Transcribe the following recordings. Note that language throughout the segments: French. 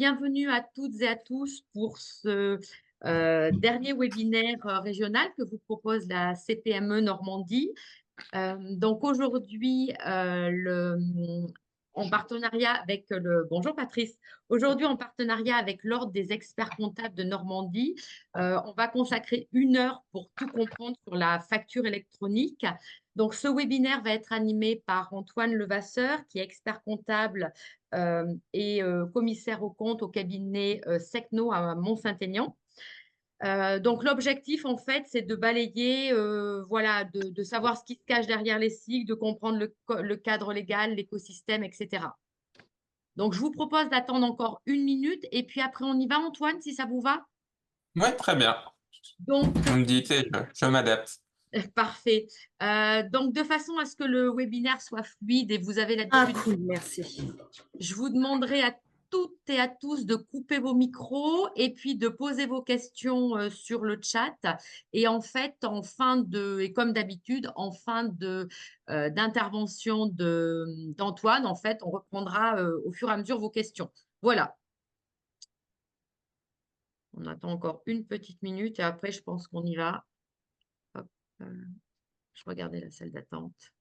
bienvenue à toutes et à tous pour ce dernier webinaire régional que vous propose la CPME Normandie. Donc aujourd'hui, en partenariat avec le… Bonjour Patrice. Aujourd'hui, en partenariat avec l'Ordre des experts comptables de Normandie, on va consacrer 1 heure pour tout comprendre sur la facture électronique. Donc, ce webinaire va être animé par Antoine Levasseur, qui est expert comptable et commissaire aux comptes au cabinet Secno à Mont-Saint-Aignan. Donc, l'objectif, en fait, c'est de balayer, voilà, de savoir ce qui se cache derrière les cycles, de comprendre le cadre légal, l'écosystème, etc. Donc, je vous propose d'attendre encore 1 minute et puis après, on y va, Antoine, si ça vous va. Oui, très bien. Donc, Vous me dites et je m'adapte. parfait. Donc, de façon à ce que le webinaire soit fluide et vous avez Ah, l'habitude, cool, merci. je vous demanderai à toutes et à tous de couper vos micros et puis de poser vos questions sur le chat. Et en fait, et comme d'habitude, en fin d'intervention d'Antoine, en fait, on reprendra au fur et à mesure vos questions. Voilà. On attend encore une petite minute et après, je pense qu'on y va. Hop, je regardais la salle d'attente.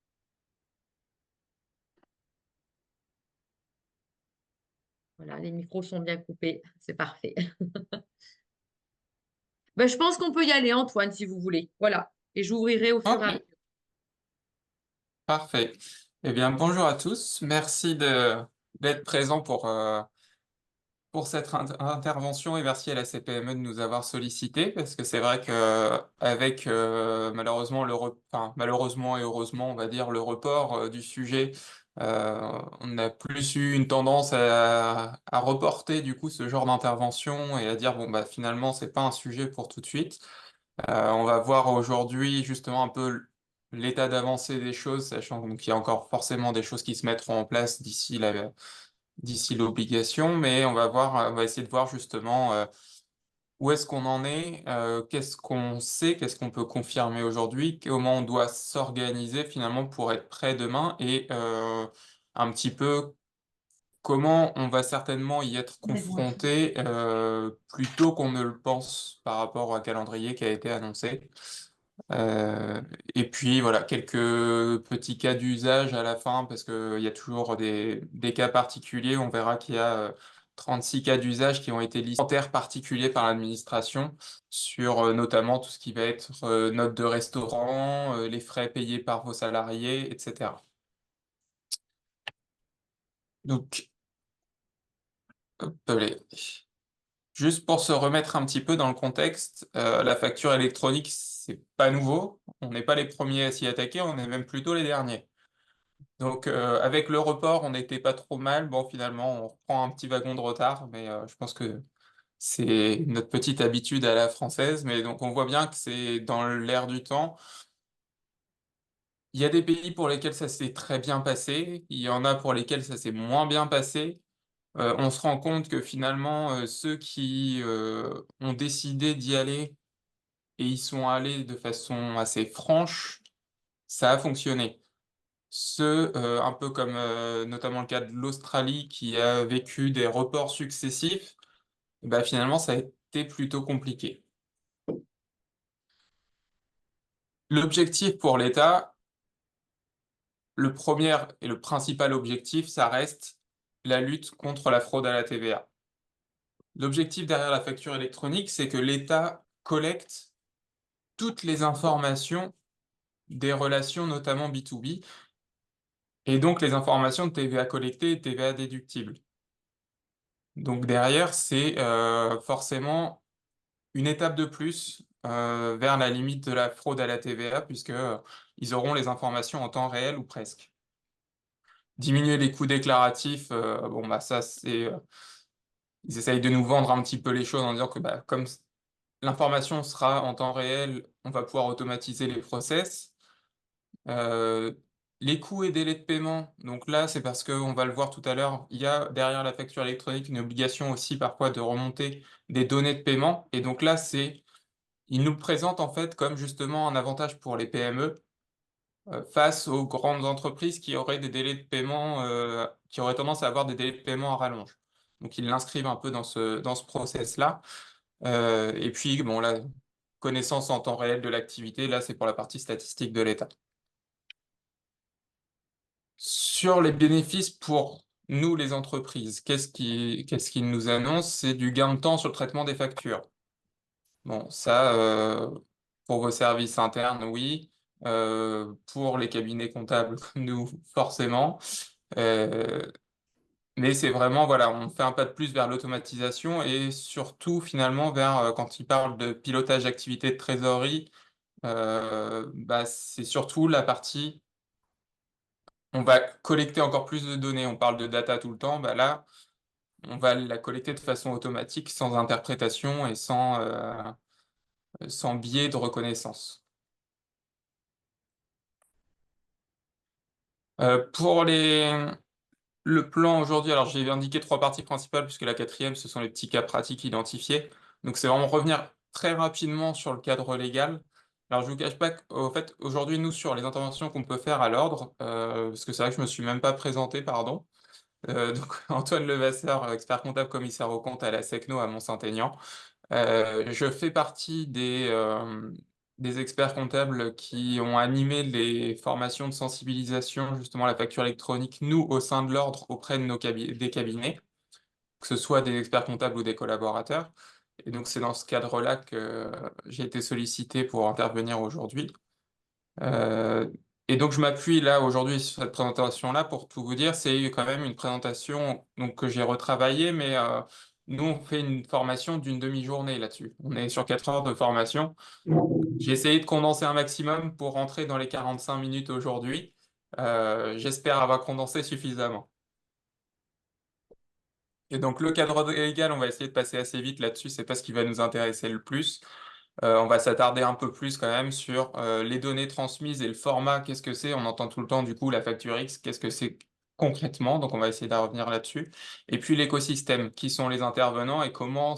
Voilà, les micros sont bien coupés. C'est parfait. Ben, je pense qu'on peut y aller, Antoine, si vous voulez. Voilà. Et j'ouvrirai au fur et à Ok, mesure. parfait. Eh bien, bonjour à tous. Merci d'être présent pour cette intervention et merci à la CPME de nous avoir sollicité parce que c'est vrai que avec malheureusement malheureusement et heureusement on va dire le report du sujet, on a plus eu une tendance à reporter du coup ce genre d'intervention et à dire bon bah finalement c'est pas un sujet pour tout de suite. On va voir aujourd'hui justement un peu l'état d'avancée des choses, sachant qu'il y a encore forcément des choses qui se mettront en place d'ici l'obligation, mais on va essayer de voir justement où est-ce qu'on en est, qu'est-ce qu'on sait, qu'est-ce qu'on peut confirmer aujourd'hui, comment on doit s'organiser finalement pour être prêt demain et un petit peu comment on va certainement y être confronté plus tôt qu'on ne le pense par rapport au calendrier qui a été annoncé. Euh, et puis voilà, quelques petits cas d'usage à la fin, parce qu'il y a toujours des cas particuliers. On verra qu'il y a 36 cas d'usage qui ont été listés en termes particuliers par l'administration sur notamment tout ce qui va être notes de restaurant, les frais payés par vos salariés, etc. Donc, hop, allez. Juste pour se remettre un petit peu dans le contexte, la facture électronique, c'est pas nouveau. On n'est pas les premiers à s'y attaquer, on est même plutôt les derniers. Donc, avec le report, on n'était pas trop mal. Bon, finalement, on reprend un petit wagon de retard, mais je pense que c'est notre petite habitude à la française. Mais donc, on voit bien que c'est dans l'air du temps. Il y a des pays pour lesquels ça s'est très bien passé. Il y en a pour lesquels ça s'est moins bien passé. On se rend compte que finalement, ceux qui ont décidé d'y aller et y sont allés de façon assez franche, ça a fonctionné. Ceux, un peu comme notamment le cas de l'Australie qui a vécu des reports successifs, bah, finalement ça a été plutôt compliqué. L'objectif pour l'État, le premier et le principal objectif, ça reste la lutte contre la fraude à la TVA. L'objectif derrière la facture électronique, c'est que l'État collecte toutes les informations des relations, notamment B2B, et donc les informations de TVA collectée et TVA déductible. Donc derrière, c'est forcément une étape de plus vers la limite de la fraude à la TVA, puisque ils auront les informations en temps réel ou presque. Diminuer les coûts déclaratifs, bon bah ça c'est, ils essayent de nous vendre un petit peu les choses en disant que bah, comme l'information sera en temps réel, on va pouvoir automatiser les process. Euh, les coûts et délais de paiement, donc là, c'est parce qu'on va le voir tout à l'heure, il y a derrière la facture électronique une obligation aussi parfois de remonter des données de paiement. Et donc là, il nous le présente en fait comme justement un avantage pour les PME face aux grandes entreprises qui auraient des délais de paiement, qui auraient tendance à avoir des délais de paiement à rallonge. Donc, ils l'inscrivent un peu dans ce process-là. Et puis, bon, la connaissance en temps réel de l'activité, là, c'est pour la partie statistique de l'État. Sur les bénéfices pour nous, les entreprises, qu'est-ce qu'ils nous annoncent? C'est du gain de temps sur le traitement des factures. Bon, ça, pour vos services internes, oui. Pour les cabinets comptables comme nous, forcément. Euh, mais c'est vraiment, voilà, on fait un pas de plus vers l'automatisation et surtout, finalement, vers, quand il parle de pilotage d'activité de trésorerie, bah, c'est surtout la partie, on va collecter encore plus de données. On parle de data tout le temps, bah là, on va la collecter de façon automatique, sans interprétation et sans biais de reconnaissance. Pour le plan aujourd'hui, alors j'ai indiqué trois parties principales, puisque la quatrième, ce sont les petits cas pratiques identifiés. Donc c'est vraiment revenir très rapidement sur le cadre légal. Alors je vous cache pas qu'au fait, aujourd'hui, nous, sur les interventions qu'on peut faire à l'ordre, parce que c'est vrai que je me suis même pas présenté, pardon. Donc Antoine Levasseur, expert comptable commissaire aux comptes à la SECNO à Mont-Saint-Aignan. Je fais partie des experts comptables qui ont animé les formations de sensibilisation justement à la facture électronique, nous, au sein de l'ordre, auprès de des cabinets, que ce soit des experts comptables ou des collaborateurs. Et donc, c'est dans ce cadre-là que j'ai été sollicité pour intervenir aujourd'hui. Euh, et donc, je m'appuie là aujourd'hui sur cette présentation-là pour tout vous dire. C'est quand même une présentation donc, que j'ai retravaillée, mais nous, on fait une formation d'une demi-journée là-dessus. On est sur 4 heures de formation. J'ai essayé de condenser un maximum pour rentrer dans les 45 minutes aujourd'hui. J'espère avoir condensé suffisamment. Et donc, le cadre légal, on va essayer de passer assez vite là-dessus. C'est pas ce qui va nous intéresser le plus. On va s'attarder un peu plus quand même sur les données transmises et le format, qu'est-ce que c'est? On entend tout le temps du coup la facture X, qu'est-ce que c'est concrètement? Donc on va essayer de revenir là-dessus. Et puis l'écosystème, qui sont les intervenants et comment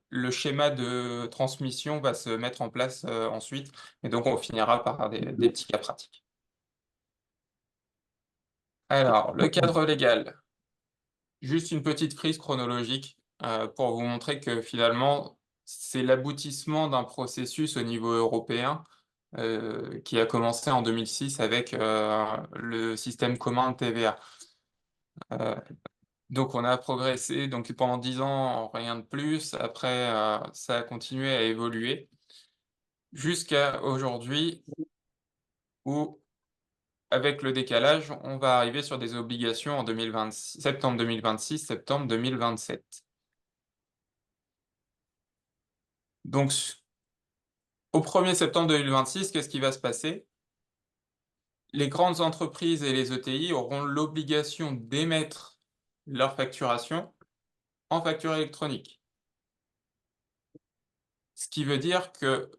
le schéma de transmission va se mettre en place ensuite. Et donc on finira par des petits cas pratiques. Alors, le cadre légal. Juste une petite frise chronologique pour vous montrer que finalement, c'est l'aboutissement d'un processus au niveau européen qui a commencé en 2006 avec le système commun de TVA. Euh, donc on a progressé donc pendant 10 ans, rien de plus. Après, ça a continué à évoluer jusqu'à aujourd'hui où, avec le décalage, on va arriver sur des obligations en 2026, septembre 2026, septembre 2027. Donc, au 1er septembre 2026, qu'est-ce qui va se passer? Les grandes entreprises et les ETI auront l'obligation d'émettre leur facturation en facture électronique. Ce qui veut dire que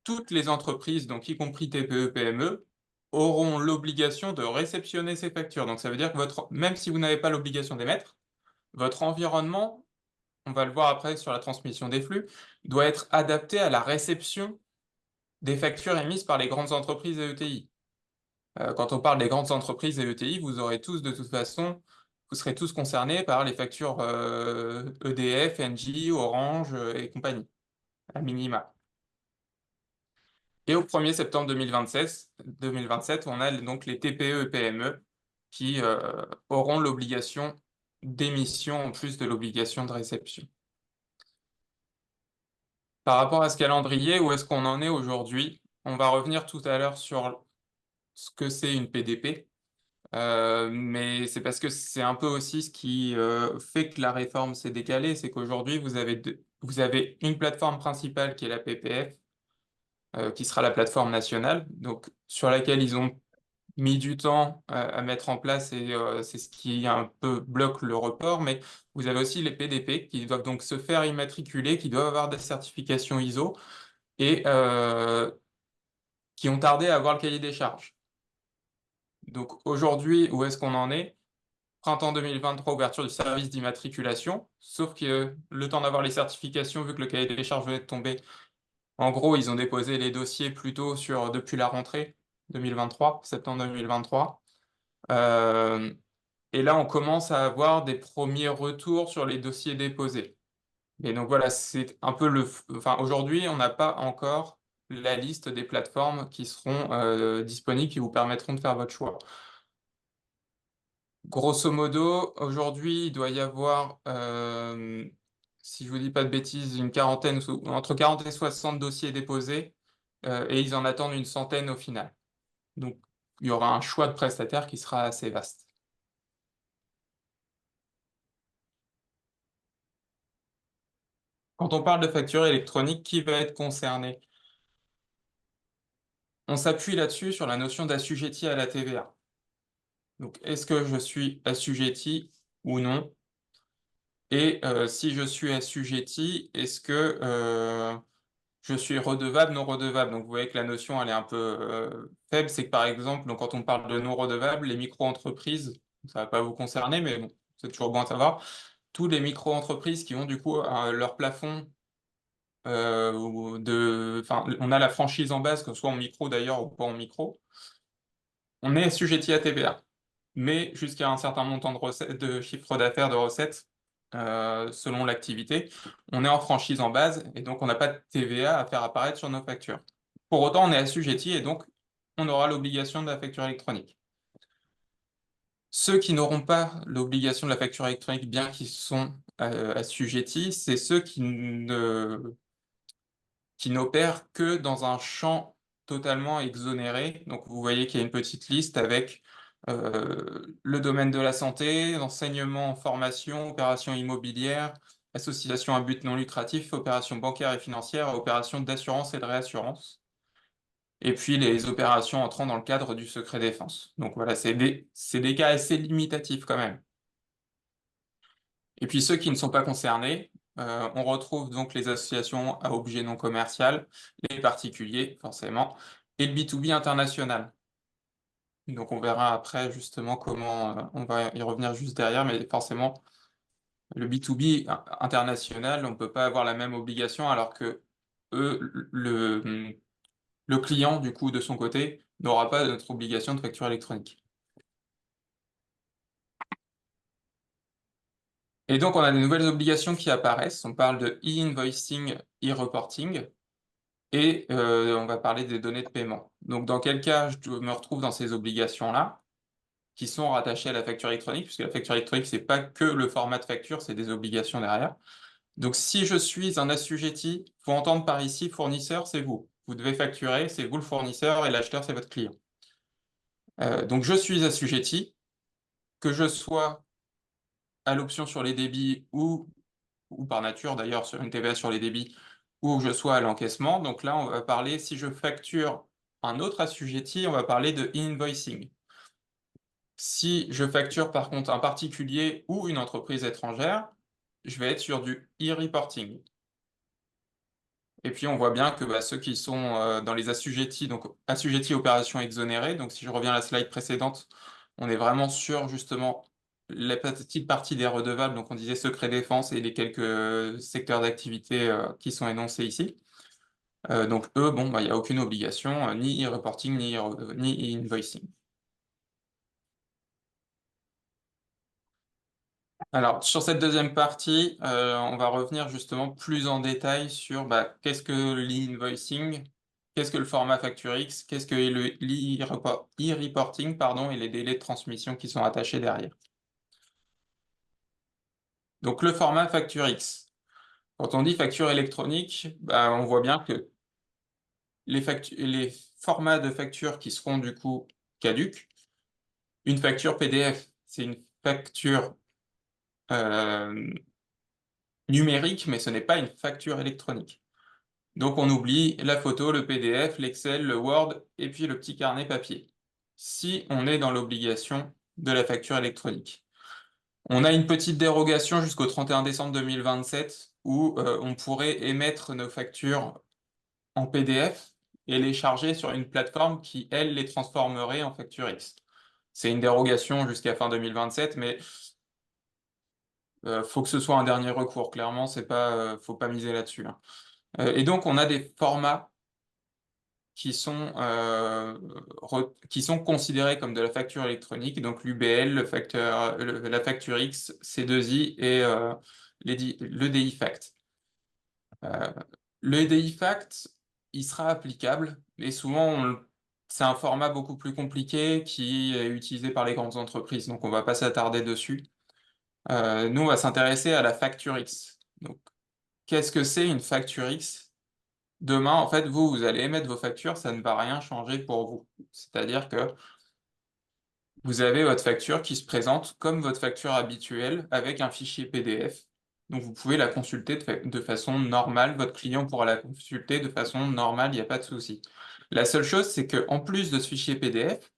toutes les entreprises, donc y compris TPE, PME, auront l'obligation de réceptionner ces factures. Donc ça veut dire que même si vous n'avez pas l'obligation d'émettre, votre environnement, on va le voir après sur la transmission des flux, doit être adapté à la réception des factures émises par les grandes entreprises et ETI. Quand on parle des grandes entreprises et ETI, vous aurez tous, de toute façon, vous serez tous concernés par les factures EDF, Engie, Orange et compagnie, à minima. Et au 1er septembre 2027, on a donc les TPE et PME qui auront l'obligation d'émission en plus de l'obligation de réception. Par rapport à ce calendrier, où est-ce qu'on en est aujourd'hui? On va revenir tout à l'heure sur ce que c'est une PDP. Mais c'est parce que c'est un peu aussi ce qui fait que la réforme s'est décalée, c'est qu'aujourd'hui, vous avez une plateforme principale qui est la PPF, qui sera la plateforme nationale, donc sur laquelle ils ont mis du temps à mettre en place et c'est ce qui un peu bloque le report, mais vous avez aussi les PDP qui doivent donc se faire immatriculer, qui doivent avoir des certifications ISO et qui ont tardé à avoir le cahier des charges. Donc aujourd'hui, où est-ce qu'on en est? Printemps 2023, ouverture du service d'immatriculation, sauf que le temps d'avoir les certifications, vu que le cahier des charges venait de tomber, en gros, ils ont déposé les dossiers plutôt depuis la rentrée 2023, septembre 2023. Euh, Et là, on commence à avoir des premiers retours sur les dossiers déposés. Et donc voilà, c'est un peu Enfin, aujourd'hui, on n'a pas encore la liste des plateformes qui seront disponibles, qui vous permettront de faire votre choix. Grosso modo, aujourd'hui, il doit y avoir, si je vous dis pas de bêtises, une quarantaine, entre 40 et 60 dossiers déposés, et ils en attendent une centaine au final. Donc, il y aura un choix de prestataires qui sera assez vaste. Quand on parle de facture électronique, qui va être concerné? On s'appuie là-dessus sur la notion d'assujetti à la TVA. Donc, est-ce que je suis assujetti ou non? Et si je suis assujetti, est-ce que je suis redevable, non redevable? Donc, vous voyez que la notion, elle est un peu faible. C'est que, par exemple, donc, quand on parle de non redevable, les micro-entreprises, ça ne va pas vous concerner, mais bon, c'est toujours bon à savoir. Tous les micro-entreprises qui ont, du coup, leur plafond enfin, on a la franchise en base, que ce soit en micro d'ailleurs ou pas en micro, on est assujetti à TVA, mais jusqu'à un certain montant de chiffre d'affaires, de recettes, selon l'activité, on est en franchise en base et donc on n'a pas de TVA à faire apparaître sur nos factures. Pour autant, on est assujetti et donc on aura l'obligation de la facture électronique. Ceux qui n'auront pas l'obligation de la facture électronique, bien qu'ils sont assujettis, c'est ceux qui n'opèrent que dans un champ totalement exonéré. Donc vous voyez qu'il y a une petite liste avec le domaine de la santé, l'enseignement, formation, opérations immobilières, associations à but non lucratif, opérations bancaires et financières, opérations d'assurance et de réassurance. Et puis les opérations entrant dans le cadre du secret défense. Donc voilà, c'est des cas assez limitatifs quand même. Et puis ceux qui ne sont pas concernés, on retrouve donc les associations à objet non commercial, les particuliers forcément, et le B2B international. Donc on verra après justement comment, on va y revenir juste derrière, mais forcément le B2B international, on ne peut pas avoir la même obligation alors que eux, le client du coup de son côté n'aura pas notre obligation de facture électronique. Et donc on a des nouvelles obligations qui apparaissent, on parle de e-invoicing, e-reporting. Et on va parler des données de paiement. Donc, dans quel cas je me retrouve dans ces obligations-là, qui sont rattachées à la facture électronique, puisque la facture électronique, c'est pas que le format de facture, c'est des obligations derrière. Donc, si je suis un assujetti, faut entendre par ici, fournisseur, c'est vous. Vous devez facturer, c'est vous le fournisseur, et l'acheteur, c'est votre client. Donc, je suis assujetti, que je sois à l'option sur les débits ou par nature d'ailleurs sur une TVA sur les débits, ou que je sois à l'encaissement. Donc là, on va parler, si je facture un autre assujetti, on va parler de invoicing. Si je facture par contre un particulier ou une entreprise étrangère, je vais être sur du e-reporting. Et puis on voit bien que ceux qui sont dans les assujettis, donc assujettis opérations exonérées, donc si je reviens à la slide précédente, on est vraiment sur justement la petite partie des redevables, donc on disait secret défense et les quelques secteurs d'activité qui sont énoncés ici. Donc eux, bon, il n'y a aucune obligation, ni e-reporting, ni e-invoicing. Alors, sur cette deuxième partie, on va revenir justement plus en détail sur qu'est-ce que l'e-invoicing, qu'est-ce que le format FactureX, qu'est-ce que l'e-reporting, pardon, et les délais de transmission qui sont attachés derrière. Donc, le format FactureX. Quand on dit facture électronique, on voit bien que les formats de facture qui seront du coup caducs, une facture PDF, c'est une facture numérique, mais ce n'est pas une facture électronique. Donc on oublie la photo, le PDF, l'Excel, le Word et puis le petit carnet papier. Si on est dans l'obligation de la facture électronique. On a une petite dérogation jusqu'au 31 décembre 2027 où on pourrait émettre nos factures en PDF et les charger sur une plateforme qui, elle, les transformerait en facture X. C'est une dérogation jusqu'à fin 2027, mais faut que ce soit un dernier recours. Clairement, c'est pas, faut pas miser là-dessus, hein. Et donc, on a des formats qui sont considérés comme de la facture électronique, donc l'UBL, la facture X, C2I et le DIFACT. Le DIFACT, il sera applicable, et souvent, c'est un format beaucoup plus compliqué qui est utilisé par les grandes entreprises, donc on va pas s'attarder dessus. Nous, on va s'intéresser à la facture X. Donc, qu'est-ce que c'est une facture X? Demain, en fait, vous allez émettre vos factures, ça ne va rien changer pour vous. C'est-à-dire que vous avez votre facture qui se présente comme votre facture habituelle avec un fichier PDF. Donc vous pouvez la consulter de façon normale, votre client pourra la consulter de façon normale, il n'y a pas de souci. La seule chose, c'est qu'en plus de ce fichier PDF,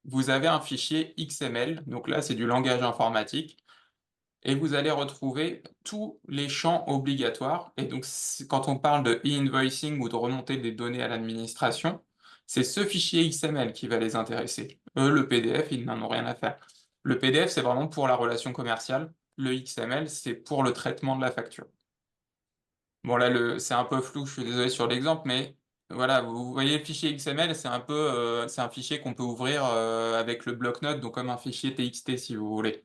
vous avez un fichier XML, donc là c'est du langage informatique, et vous allez retrouver tous les champs obligatoires. Et donc, quand on parle de e-invoicing ou de remonter des données à l'administration, c'est ce fichier XML qui va les intéresser. Eux, le PDF, ils n'en ont rien à faire. Le PDF, c'est vraiment pour la relation commerciale. Le XML, c'est pour le traitement de la facture. Bon, là, c'est un peu flou, je suis désolé sur l'exemple, mais voilà, vous voyez le fichier XML, c'est un fichier qu'on peut ouvrir avec le bloc-notes, donc comme un fichier TXT si vous voulez.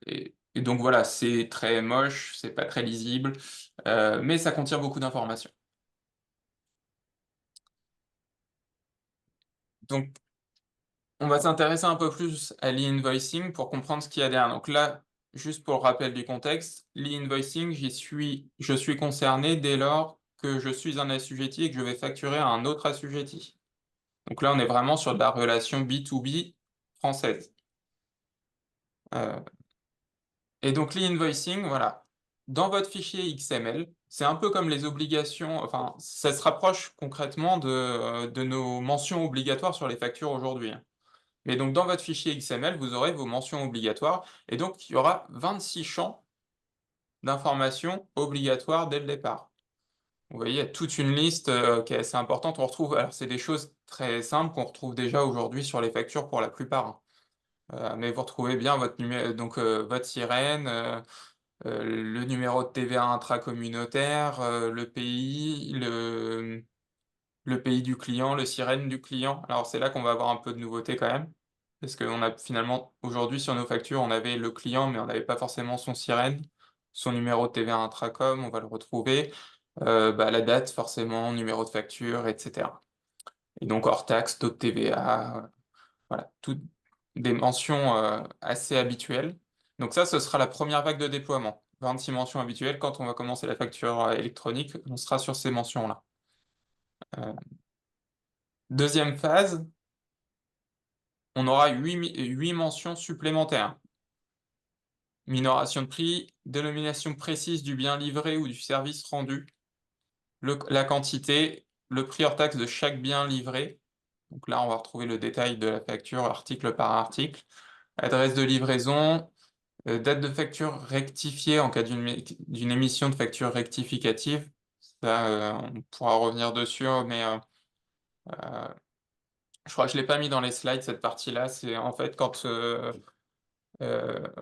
Et donc voilà, c'est très moche, c'est pas très lisible, mais ça contient beaucoup d'informations. Donc on va s'intéresser un peu plus à l'e-invoicing pour comprendre ce qu'il y a derrière. Donc là, juste pour le rappel du contexte, l'e-invoicing, je suis concerné dès lors que je suis un assujetti et que je vais facturer à un autre assujetti. Donc là, on est vraiment sur de la relation B2B française. Et donc l'e-invoicing, voilà. Dans votre fichier XML, c'est un peu comme les obligations, enfin, ça se rapproche concrètement de nos mentions obligatoires sur les factures aujourd'hui, hein. Mais donc dans votre fichier XML, vous aurez vos mentions obligatoires, et donc il y aura 26 champs d'informations obligatoires dès le départ. Vous voyez, il y a toute une liste qui est assez importante. On retrouve, alors c'est des choses très simples qu'on retrouve déjà aujourd'hui sur les factures pour la plupart, hein. Mais vous retrouvez bien votre sirène, le numéro de TVA intracommunautaire, le pays du client, le sirène du client. Alors c'est là qu'on va avoir un peu de nouveauté quand même, parce qu'on a finalement, aujourd'hui sur nos factures, on avait le client, mais on n'avait pas forcément son sirène, son numéro de TVA intracom, on va le retrouver, la date forcément, numéro de facture, etc. Et donc hors taxe, taux de TVA, voilà, toutes des mentions assez habituelles. Donc ça, ce sera la première vague de déploiement. 26 mentions habituelles. Quand on va commencer la facture électronique, on sera sur ces mentions-là. Deuxième phase, on aura 8 mentions supplémentaires. Minoration de prix, dénomination précise du bien livré ou du service rendu, la quantité, le prix hors taxe de chaque bien livré. Donc là, on va retrouver le détail de la facture article par article. Adresse de livraison, date de facture rectifiée en cas d'une émission de facture rectificative. Ça, on pourra revenir dessus, mais je crois que je ne l'ai pas mis dans les slides, cette partie-là. C'est en fait quand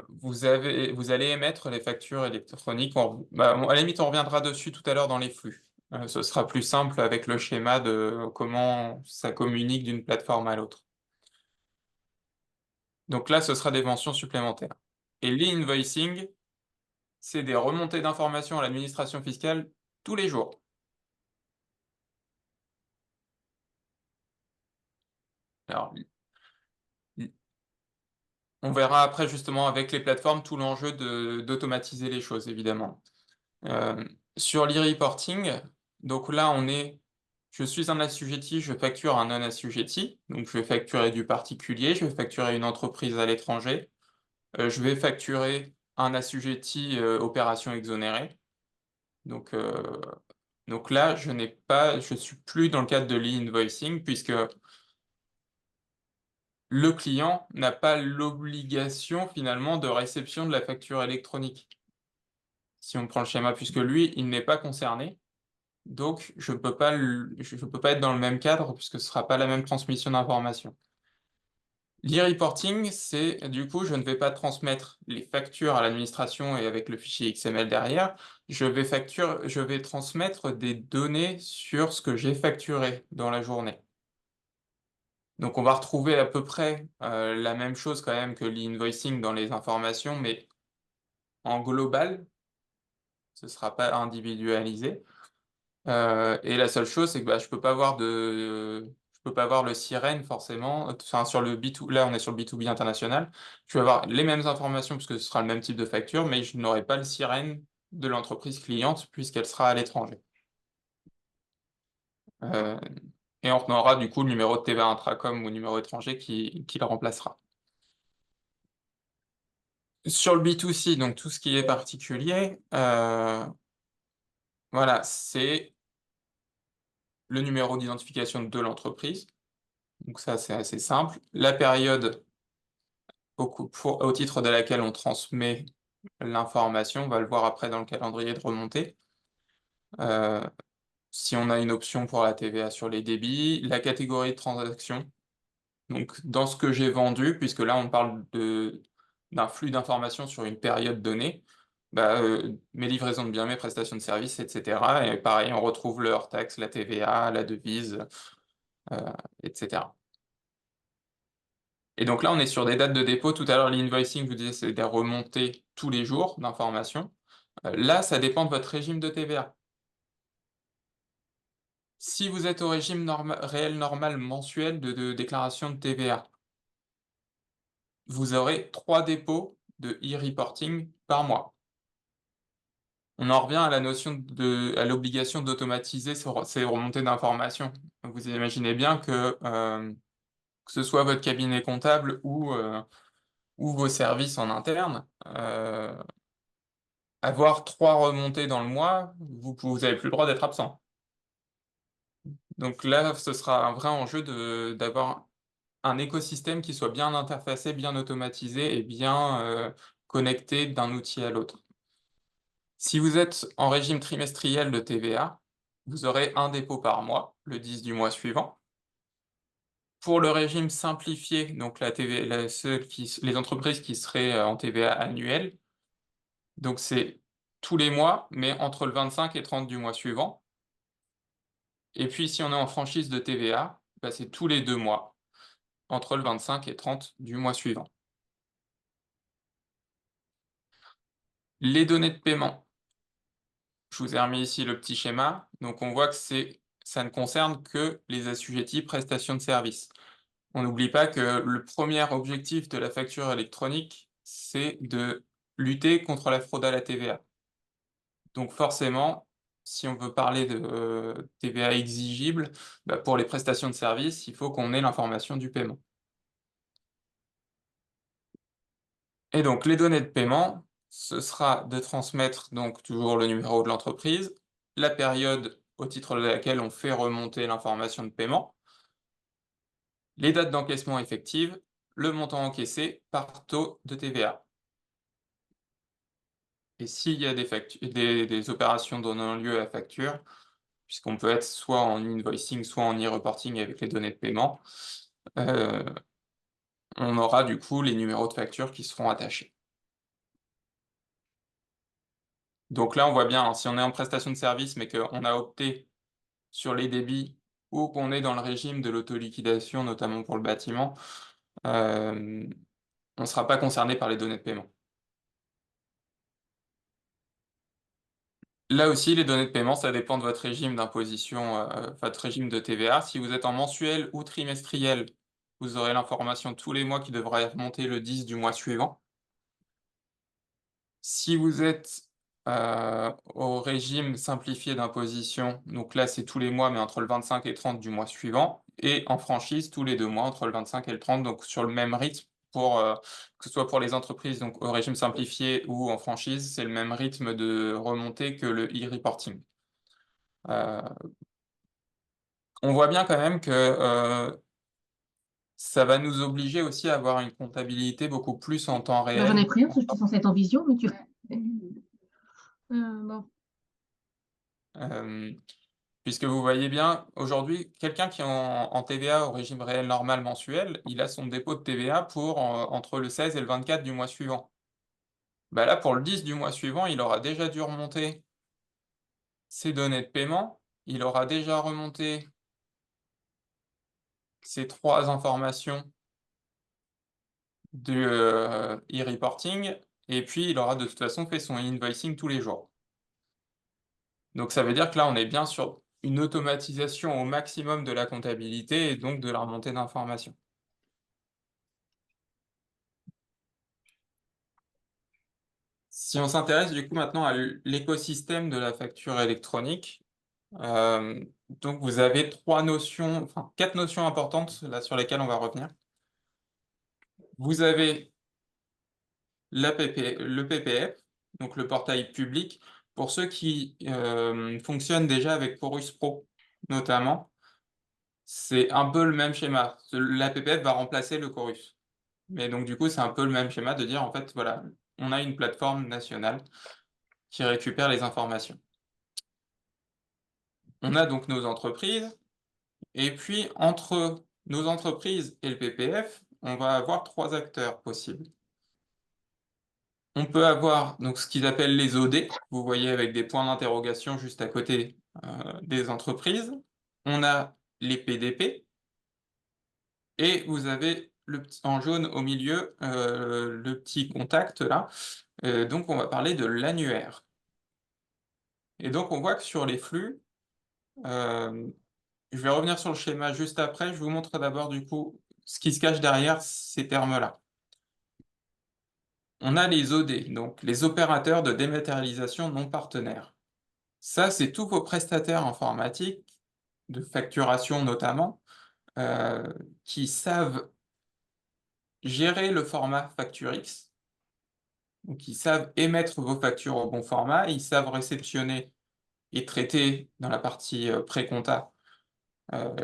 vous allez émettre les factures électroniques. À la limite, on reviendra dessus tout à l'heure dans les flux. Ce sera plus simple avec le schéma de comment ça communique d'une plateforme à l'autre. Donc là, ce sera des mentions supplémentaires. Et l'e-invoicing, c'est des remontées d'informations à l'administration fiscale tous les jours. Alors, on verra après justement avec les plateformes tout l'enjeu d'automatiser les choses, évidemment. Euh, sur l'e-reporting, donc là, je suis un assujetti, je facture un non-assujetti, donc je vais facturer du particulier, je vais facturer une entreprise à l'étranger, je vais facturer un assujetti opération exonérée. Donc, là, je suis plus dans le cadre de l'e-invoicing puisque le client n'a pas l'obligation finalement de réception de la facture électronique. Si on prend le schéma, puisque lui, il n'est pas concerné, donc je peux pas être dans le même cadre puisque ce ne sera pas la même transmission d'informations. L'e-reporting, c'est du coup, je ne vais pas transmettre les factures à l'administration et avec le fichier XML derrière. Je vais transmettre des données sur ce que j'ai facturé dans la journée. Donc on va retrouver à peu près la même chose quand même que l'invoicing dans les informations, mais en global, ce ne sera pas individualisé. Et la seule chose, c'est que bah, je peux pas voir le sirène forcément. Enfin, sur le B2, là, on est sur le B2B international. Je vais avoir les mêmes informations puisque ce sera le même type de facture, mais je n'aurai pas le sirène de l'entreprise cliente puisqu'elle sera à l'étranger. Euh, et on aura du coup le numéro de TVA intracom ou numéro étranger qui le remplacera. Sur le B2C, donc tout ce qui est particulier, voilà, c'est le numéro d'identification de l'entreprise. Donc ça, c'est assez simple. La période au titre de laquelle on transmet l'information, on va le voir après dans le calendrier de remontée. Euh, si on a une option pour la TVA sur les débits, la catégorie de transaction. Donc dans ce que j'ai vendu, puisque là on parle d'un flux d'informations sur une période donnée, bah, mes livraisons de biens, mes prestations de services, etc. Et pareil, on retrouve le hors-taxe, la TVA, la devise, euh, etc. Et donc là, on est sur des dates de dépôt. Tout à l'heure, l'invoicing, je vous disais, c'est des remontées tous les jours d'informations. Là, ça dépend de votre régime de TVA. Si vous êtes au régime réel normal mensuel de déclaration de TVA, vous aurez 3 dépôts de e-reporting par mois. On en revient à la notion à l'obligation d'automatiser ces remontées d'informations. Vous imaginez bien que ce soit votre cabinet comptable ou vos services en interne, avoir 3 remontées dans le mois, vous n'avez plus le droit d'être absent. Donc là, ce sera un vrai enjeu d'avoir un écosystème qui soit bien interfacé, bien automatisé et bien connecté d'un outil à l'autre. Si vous êtes en régime trimestriel de TVA, vous aurez un dépôt par mois, le 10 du mois suivant. Pour le régime simplifié, donc la TVA, les entreprises qui seraient en TVA annuelle, donc c'est tous les mois, mais entre le 25 et 30 du mois suivant. Et puis si on est en franchise de TVA, bah, c'est tous les 2 mois, entre le 25 et 30 du mois suivant. Les données de paiement. Je vous ai remis ici le petit schéma. Donc on voit que ça ne concerne que les assujettis prestations de services. On n'oublie pas que le premier objectif de la facture électronique, c'est de lutter contre la fraude à la TVA. Donc forcément, si on veut parler de TVA exigible, bah, pour les prestations de services, il faut qu'on ait l'information du paiement. Et donc les données de paiement, ce sera de transmettre donc toujours le numéro de l'entreprise, la période au titre de laquelle on fait remonter l'information de paiement, les dates d'encaissement effectives, le montant encaissé par taux de TVA. Et s'il y a des opérations donnant lieu à facture, puisqu'on peut être soit en invoicing, soit en e-reporting avec les données de paiement, euh, on aura du coup les numéros de facture qui seront attachés. Donc là, on voit bien, hein, si on est en prestation de service, mais qu'on a opté sur les débits ou qu'on est dans le régime de l'autoliquidation, notamment pour le bâtiment, on ne sera pas concerné par les données de paiement. Là aussi, les données de paiement, ça dépend de votre régime d'imposition, votre régime de TVA. Si vous êtes en mensuel ou trimestriel, vous aurez l'information tous les mois qui devrait remonter le 10 du mois suivant. Si vous êtes au régime simplifié d'imposition, donc là c'est tous les mois, mais entre le 25 et 30 du mois suivant, et en franchise tous les 2 mois, entre le 25 et le 30, donc sur le même rythme, que ce soit pour les entreprises donc au régime simplifié ou en franchise, c'est le même rythme de remontée que le e-reporting. Euh, on voit bien quand même que ça va nous obliger aussi à avoir une comptabilité beaucoup plus en temps Bah, j'en ai réel. pris un parce que j'étais censée être en vision, mais tu. Bon. Euh, puisque vous voyez bien, aujourd'hui, quelqu'un qui est en TVA au régime réel normal mensuel, il a son dépôt de TVA pour entre le 16 et le 24 du mois suivant. Bah là, pour le 10 du mois suivant, il aura déjà dû remonter ses données de paiement, il aura déjà remonté ces 3 informations de e-reporting, et puis il aura de toute façon fait son invoicing tous les jours. Donc ça veut dire que là, on est bien sur une automatisation au maximum de la comptabilité et donc de la remontée d'informations. Si on s'intéresse du coup maintenant à l'écosystème de la facture électronique, donc vous avez 4 notions importantes là sur lesquelles on va revenir. Vous avez le PPF, donc le portail public, pour ceux qui fonctionnent déjà avec Chorus Pro notamment. C'est un peu le même schéma. La PPF va remplacer le Chorus. Mais donc, du coup, c'est un peu le même schéma de dire, en fait, voilà, on a une plateforme nationale qui récupère les informations. On a donc nos entreprises, et puis entre nos entreprises et le PPF, on va avoir 3 acteurs possibles. On peut avoir donc ce qu'ils appellent les OD, vous voyez avec des points d'interrogation juste à côté des entreprises. On a les PDP, et vous avez en jaune au milieu le petit contact là. Donc on va parler de l'annuaire. Et donc on voit que sur les flux, euh, je vais revenir sur le schéma juste après, je vous montre d'abord du coup ce qui se cache derrière ces termes-là. On a les OD, donc les opérateurs de dématérialisation non partenaires. Ça, c'est tous vos prestataires informatiques, de facturation notamment, qui savent gérer le format FactureX. Donc, ils savent émettre vos factures au bon format, ils savent réceptionner et traiter dans la partie pré-compta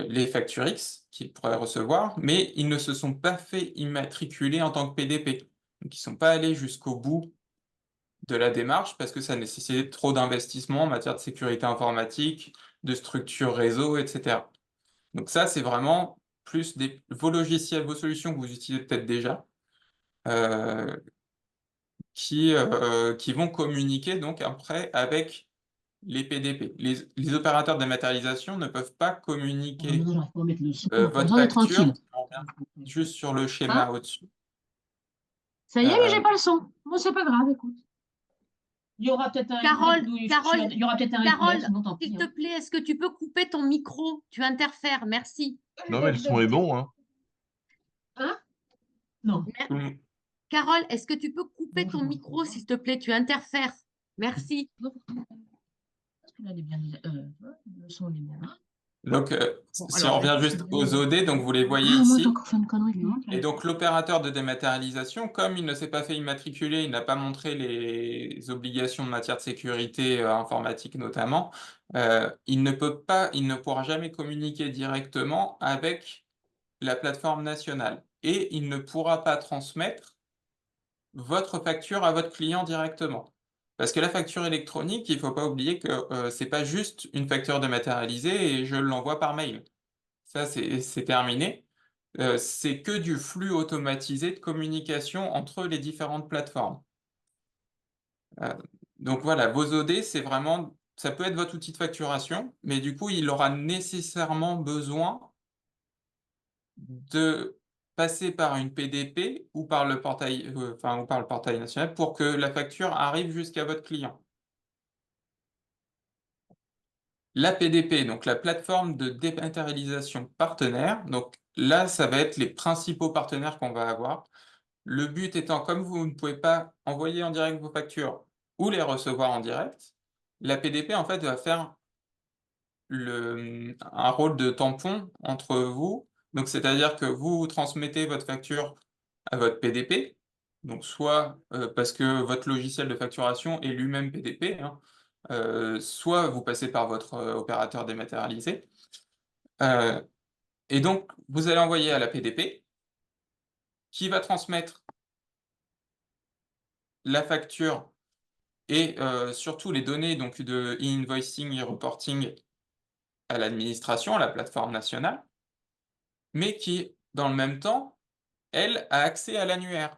les factures X qu'ils pourraient recevoir, mais ils ne se sont pas fait immatriculer en tant que PDP. Donc, ils ne sont pas allés jusqu'au bout de la démarche parce que ça nécessitait trop d'investissement en matière de sécurité informatique, de structure réseau, etc. Donc ça, c'est vraiment plus vos logiciels, vos solutions que vous utilisez peut-être déjà, euh, qui vont communiquer donc après avec les PDP. Les opérateurs de dématérialisation ne peuvent pas communiquer J'arrive pas à mettre le son, pas votre besoin d'être facture. tranquille. On revient juste sur le schéma Hein? au-dessus. Ça y est, mais Euh, j'ai pas le son. Bon, c'est pas grave, écoute. Il y aura peut-être un Carole, il y aura peut-être un replay, Carole, sinon tant s'il pis, te hein. plaît, est-ce que tu peux couper ton micro? Tu interfères, merci. Non, mais le son est bon, hein. Hein? Non. Mer- Carole, est-ce que tu peux couper Non, je ton vois micro, pas. s'il te plaît? Tu interfères. Merci. Non, pourtant, parce que là, elle est bien, le son est bon, hein. donc, Bon, si on alors, revient C'est juste bien, aux hein. OD, donc vous les voyez Ah, moi, j'ai ici. encore fait une connerie. Non, Et donc, l'opérateur de dématérialisation, comme il ne s'est pas fait immatriculer, il n'a pas montré les obligations de matière de sécurité informatique notamment, il ne pourra jamais communiquer directement avec la plateforme nationale. Et il ne pourra pas transmettre votre facture à votre client directement. Parce que la facture électronique, il ne faut pas oublier que c'est pas juste une facture dématérialisée et je l'envoie par mail. Ça, c'est terminé. C'est que du flux automatisé de communication entre les différentes plateformes. Euh, donc voilà, vos OD, c'est vraiment, ça peut être votre outil de facturation, mais du coup, il aura nécessairement besoin de passer par une PDP ou par le portail, ou par le portail national pour que la facture arrive jusqu'à votre client. La PDP, donc la plateforme de dématérialisation partenaire, donc là, ça va être les principaux partenaires qu'on va avoir. Le but étant, comme vous ne pouvez pas envoyer en direct vos factures ou les recevoir en direct, la PDP, en fait, va faire un rôle de tampon entre vous. Donc, c'est-à-dire que vous transmettez votre facture à votre PDP, donc soit parce que votre logiciel de facturation est lui-même PDP, hein, soit vous passez par votre opérateur dématérialisé. Euh, et donc, vous allez envoyer à la PDP qui va transmettre la facture et surtout les données donc, de e-invoicing et reporting à l'administration, à la plateforme nationale, mais qui, dans le même temps, elle, a accès à l'annuaire.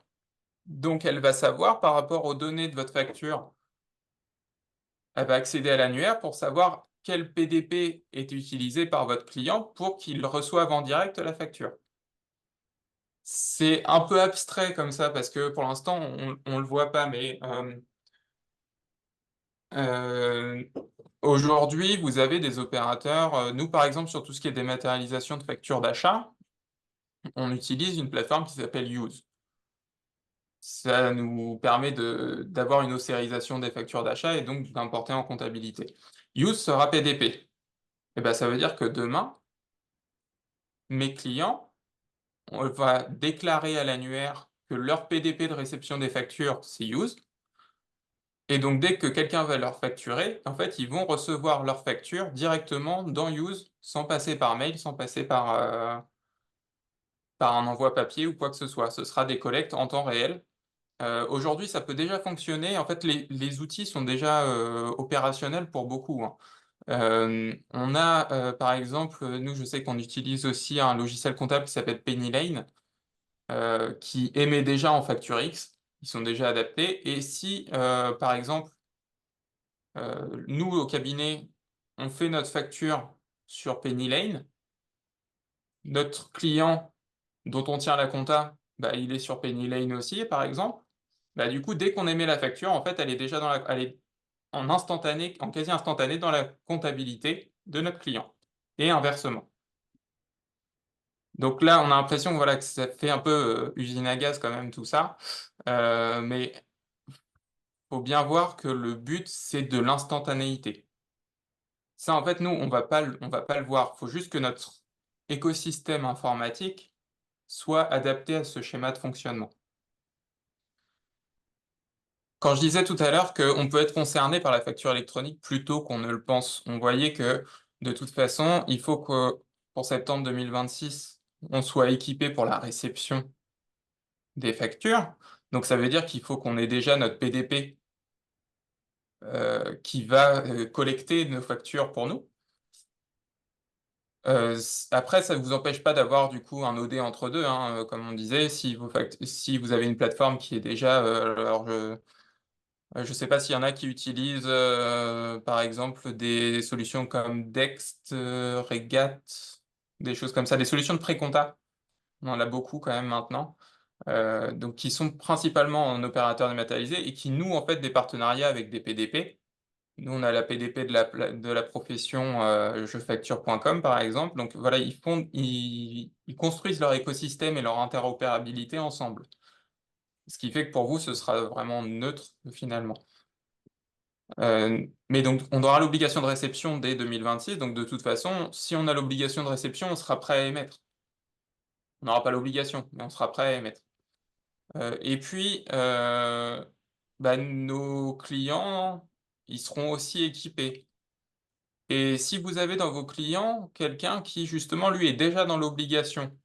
Donc, elle va savoir, par rapport aux données de votre facture, elle va accéder à l'annuaire pour savoir quel PDP est utilisé par votre client pour qu'il reçoive en direct la facture. C'est un peu abstrait comme ça, parce que pour l'instant, on le voit pas, mais aujourd'hui, vous avez des opérateurs. Nous, par exemple, sur tout ce qui est dématérialisation de factures d'achat, on utilise une plateforme qui s'appelle Use. Ça nous permet d'avoir une ossérisation des factures d'achat et donc d'importer en comptabilité. Use sera PDP. Et ben, ça veut dire que demain, mes clients, on va déclarer à l'annuaire que leur PDP de réception des factures, c'est Use. Et donc, dès que quelqu'un va leur facturer, en fait, ils vont recevoir leur facture directement dans Use, sans passer par mail, sans passer par un envoi papier ou quoi que ce soit. Ce sera des collectes en temps réel. Aujourd'hui, ça peut déjà fonctionner. En fait, les outils sont déjà opérationnels pour beaucoup, hein. On a, par exemple, nous, je sais qu'on utilise aussi un logiciel comptable qui s'appelle PennyLane, qui émet déjà en facture X. Ils sont déjà adaptés. Et si, par exemple, nous, au cabinet, on fait notre facture sur PennyLane, notre client dont on tient la compta, bah, il est sur PennyLane aussi, par exemple. Bah, du coup, dès qu'on émet la facture, en fait, elle est déjà elle est en instantané, en quasi instantané dans la comptabilité de notre client. Et inversement. Donc là, on a l'impression que, voilà, que ça fait un peu usine à gaz quand même tout ça. Mais faut bien voir que le but, c'est de l'instantanéité. Ça, en fait, nous, on va pas le voir. Il faut juste que notre écosystème informatique soit adapté à ce schéma de fonctionnement. Quand je disais tout à l'heure qu'on peut être concerné par la facture électronique plus tôt qu'on ne le pense, on voyait que de toute façon, il faut que pour septembre 2026, on soit équipé pour la réception des factures. Donc ça veut dire qu'il faut qu'on ait déjà notre PDP qui va collecter nos factures pour nous. Après, ça ne vous empêche pas d'avoir du coup un OD entre deux, hein, comme on disait, si vous avez une plateforme qui est déjà, alors je ne sais pas s'il y en a qui utilisent par exemple des solutions comme Dext, Regat, des choses comme ça, des solutions de pré-compta. On en a beaucoup quand même maintenant. Donc qui sont principalement en opérateur dématérialisé et qui nouent en fait des partenariats avec des PDP. Nous, on a la PDP de la profession jefacture.com par exemple. Donc voilà, ils construisent leur écosystème et leur interopérabilité ensemble. Ce qui fait que pour vous, ce sera vraiment neutre finalement. Mais donc, on aura l'obligation de réception dès 2026. Donc, de toute façon, si on a l'obligation de réception, on sera prêt à émettre. On n'aura pas l'obligation, mais on sera prêt à émettre. Et puis, bah, nos clients, ils seront aussi équipés. Et si vous avez dans vos clients quelqu'un qui, justement, lui, est déjà dans l'obligation,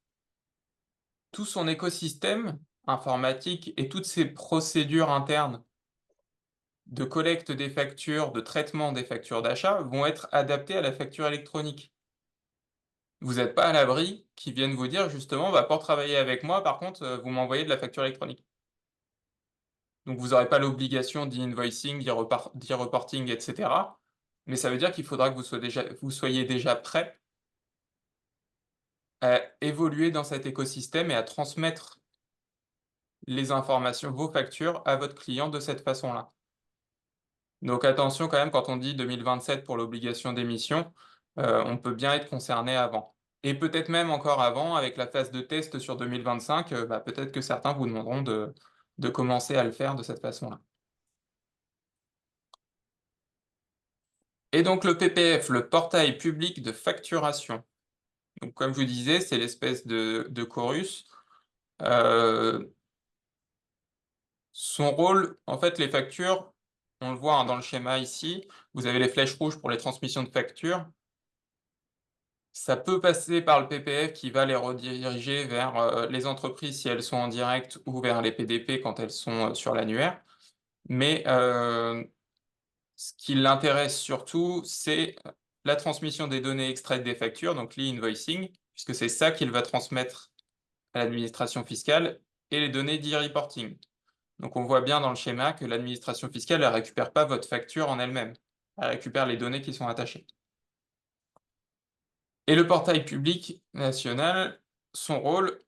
tout son écosystème informatique et toutes ses procédures internes de collecte des factures, de traitement des factures d'achat vont être adaptées à la facture électronique. Vous n'êtes pas à l'abri qu'ils viennent vous dire justement, bah, pour travailler avec moi, par contre, vous m'envoyez de la facture électronique. Donc vous n'aurez pas l'obligation d'e-invoicing, d'e-reporting, etc. Mais ça veut dire qu'il faudra que vous soyez déjà prêt à évoluer dans cet écosystème et à transmettre les informations, vos factures, à votre client de cette façon-là. Donc attention quand même, quand on dit 2027 pour l'obligation d'émission, on peut bien être concerné avant. Et peut-être même encore avant, avec la phase de test sur 2025, bah, peut-être que certains vous demanderont de commencer à le faire de cette façon-là. Et donc le PPF, le portail public de facturation. Donc comme je vous disais, c'est l'espèce de chorus. Son rôle, en fait, les factures, on le voit hein, dans le schéma ici, vous avez les flèches rouges pour les transmissions de factures. Ça peut passer par le PPF qui va les rediriger vers les entreprises si elles sont en direct ou vers les PDP quand elles sont sur l'annuaire. Mais ce qui l'intéresse surtout, c'est la transmission des données extraites des factures, donc l'e-invoicing, puisque c'est ça qu'il va transmettre à l'administration fiscale, et les données d'e-reporting. Donc on voit bien dans le schéma que l'administration fiscale ne récupère pas votre facture en elle-même, elle récupère les données qui sont attachées. Et le portail public national, son rôle,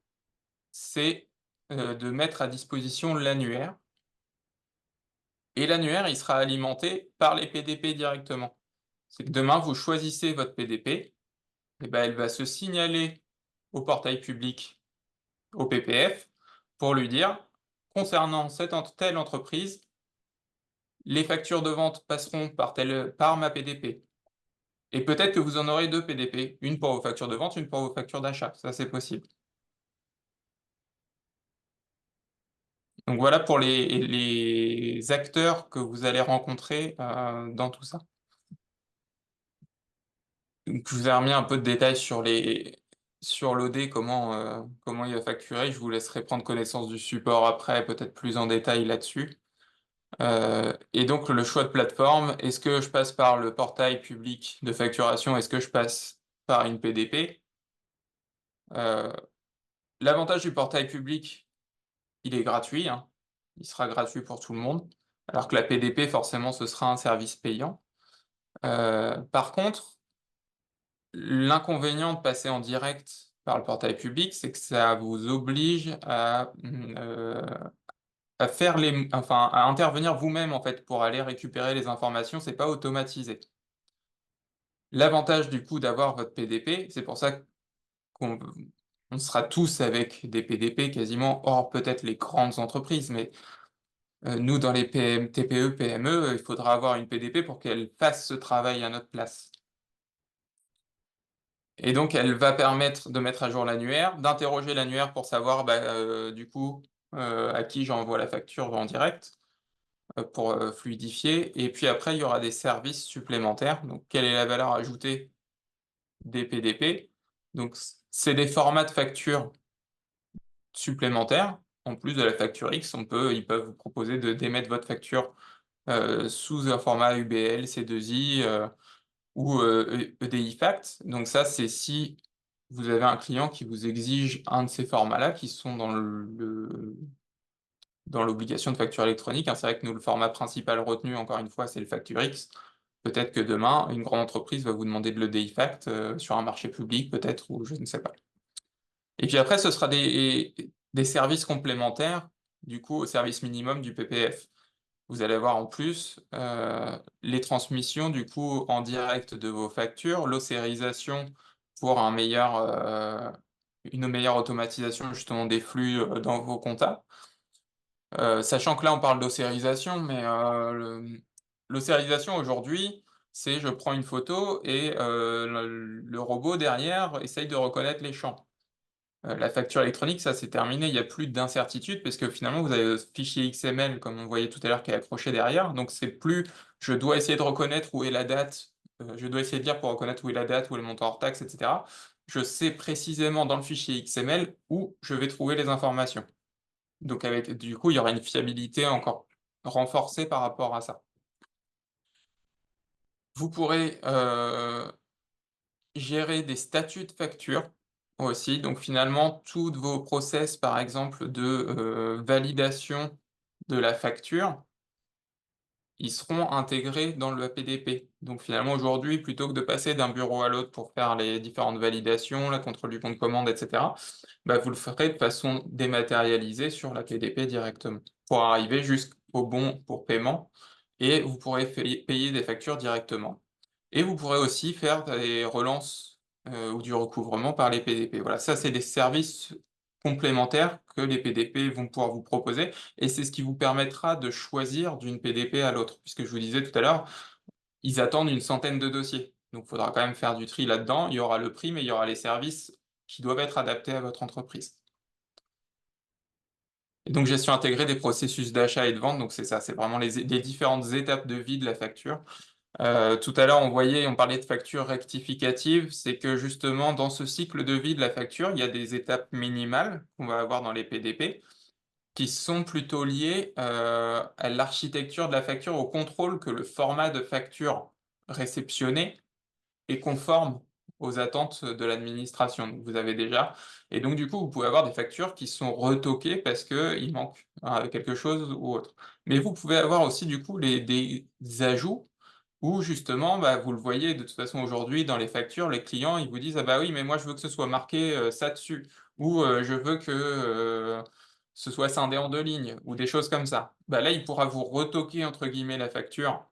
c'est de mettre à disposition l'annuaire. Et l'annuaire, il sera alimenté par les PDP directement. C'est que demain, vous choisissez votre PDP, et ben, elle va se signaler au portail public, au PPF, pour lui dire, concernant telle entreprise, les factures de vente passeront par ma PDP. Et peut-être que vous en aurez 2 PDP, une pour vos factures de vente, une pour vos factures d'achat. Ça, c'est possible. Donc voilà pour les acteurs que vous allez rencontrer dans tout ça. Donc, je vous ai remis un peu de détails sur l'OD, comment il va facturer. Je vous laisserai prendre connaissance du support après, peut-être plus en détail là-dessus. Et donc le choix de plateforme, est-ce que je passe par le portail public de facturation, est-ce que je passe par une PDP? L'avantage du portail public, il est gratuit, hein. Il sera gratuit pour tout le monde, alors que la PDP, forcément, ce sera un service payant. Par contre, l'inconvénient de passer en direct par le portail public, c'est que ça vous oblige à faire à intervenir vous-même en fait pour aller récupérer les informations, c'est pas automatisé. L'avantage du coup d'avoir votre PDP, c'est pour ça qu'on on sera tous avec des PDP quasiment, hors peut-être les grandes entreprises, mais nous dans les TPE, PME, il faudra avoir une PDP pour qu'elle fasse ce travail à notre place. Et donc elle va permettre de mettre à jour l'annuaire, d'interroger l'annuaire pour savoir du coup à qui j'envoie la facture en direct, pour fluidifier. Et puis après, il y aura des services supplémentaires. Donc, quelle est la valeur ajoutée des PDP? Donc, c'est des formats de facture supplémentaires. En plus de la facture X, ils peuvent vous proposer d'émettre votre facture sous un format UBL, C2I ou EDI Fact. Donc ça, c'est si vous avez un client qui vous exige un de ces formats-là, qui sont dans l'obligation de facture électronique, hein. C'est vrai que nous, le format principal retenu, encore une fois, c'est le facture X. Peut-être que demain, une grande entreprise va vous demander de l'EDI Fact sur un marché public, peut-être, ou je ne sais pas. Et puis après, ce sera des services complémentaires, du coup, au service minimum du PPF. Vous allez avoir en plus les transmissions, du coup, en direct de vos factures, l'ossérisation pour une meilleure automatisation, justement, des flux dans vos comptas. Sachant que là, on parle d'ossérisation, mais l'ossérisation aujourd'hui, c'est je prends une photo et le robot derrière essaye de reconnaître les champs. La facture électronique, ça c'est terminé, il n'y a plus d'incertitude parce que finalement vous avez le fichier XML comme on voyait tout à l'heure qui est accroché derrière, donc c'est plus je dois essayer de reconnaître où est la date, je dois essayer de lire pour reconnaître où est la date, où est le montant hors taxe, etc. Je sais précisément dans le fichier XML où je vais trouver les informations. Donc du coup, il y aura une fiabilité encore renforcée par rapport à ça. Vous pourrez gérer des statuts de facture aussi. Donc finalement, tous vos process, par exemple, de validation de la facture, ils seront intégrés dans le PDP. Donc finalement, aujourd'hui, plutôt que de passer d'un bureau à l'autre pour faire les différentes validations, la contrôle du compte commande, etc., vous le ferez de façon dématérialisée sur la PDP directement, pour arriver jusqu'au bon pour paiement, et vous pourrez payer des factures directement. Et vous pourrez aussi faire des relances ou du recouvrement par les PDP. Voilà, ça c'est des services complémentaires que les PDP vont pouvoir vous proposer, et c'est ce qui vous permettra de choisir d'une PDP à l'autre, puisque je vous disais tout à l'heure, ils attendent une centaine de dossiers. Donc il faudra quand même faire du tri là-dedans, il y aura le prix, mais il y aura les services qui doivent être adaptés à votre entreprise. Et donc gestion intégrée des processus d'achat et de vente, donc c'est ça, c'est vraiment les différentes étapes de vie de la facture. Tout à l'heure, on parlait de facture rectificative, c'est que justement, dans ce cycle de vie de la facture, il y a des étapes minimales qu'on va avoir dans les PDP, qui sont plutôt liées à l'architecture de la facture, au contrôle que le format de facture réceptionné est conforme aux attentes de l'administration. Donc, vous avez déjà, et donc du coup, vous pouvez avoir des factures qui sont retoquées parce qu'il manque quelque chose ou autre. Mais vous pouvez avoir aussi du coup des ajouts où justement, bah, vous le voyez de toute façon aujourd'hui dans les factures, les clients, ils vous disent, ah bah oui, mais moi je veux que ce soit marqué ça dessus, ou je veux que ce soit scindé en 2 lignes, ou des choses comme ça. Bah là, il pourra vous retoquer entre guillemets la facture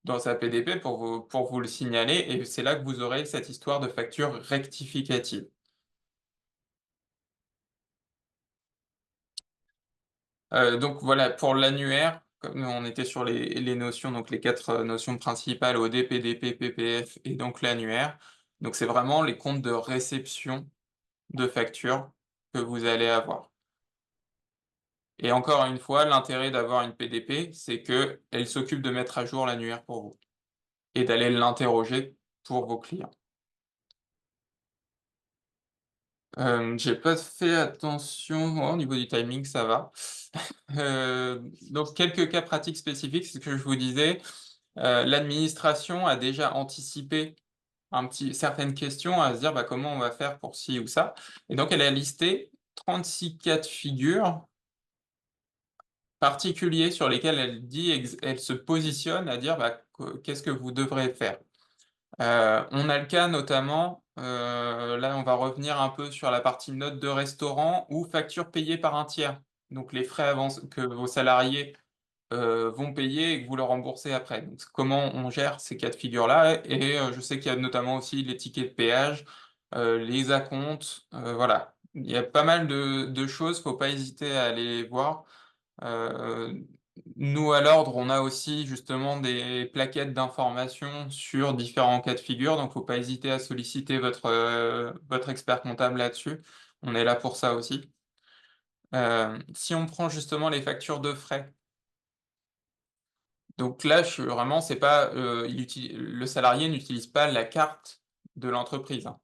dans sa PDP pour vous le signaler, et c'est là que vous aurez cette histoire de facture rectificative. Donc voilà, pour l'annuaire, comme on était sur les notions, donc les 4 notions principales, OD, PDP, PPF et donc l'annuaire. Donc c'est vraiment les comptes de réception de factures que vous allez avoir. Et encore une fois, l'intérêt d'avoir une PDP, c'est qu'elle s'occupe de mettre à jour l'annuaire pour vous et d'aller l'interroger pour vos clients. J'ai pas fait attention, oh, au niveau du timing, ça va. Donc quelques cas pratiques spécifiques, c'est ce que je vous disais. L'administration a déjà anticipé certaines questions à se dire bah, comment on va faire pour ci ou ça. Et donc elle a listé 36 cas de figure particuliers sur lesquels elle se positionne à dire bah, qu'est-ce que vous devrez faire. On a le cas notamment, là on va revenir un peu sur la partie note de restaurant ou facture payée par un tiers. Donc les frais que vos salariés vont payer et que vous leur remboursez après. Donc comment on gère ces cas de figure-là? Et je sais qu'il y a notamment aussi les tickets de péage, les acomptes, voilà. Il y a pas mal de choses, faut pas hésiter à aller voir. Euh, Nous, à l'ordre, on a aussi justement des plaquettes d'informations sur différents cas de figure, donc faut pas hésiter à solliciter votre expert comptable là-dessus. On est là pour ça aussi. Si on prend justement les factures de frais, donc là, vraiment, c'est pas, le salarié n'utilise pas la carte de l'entreprise, hein.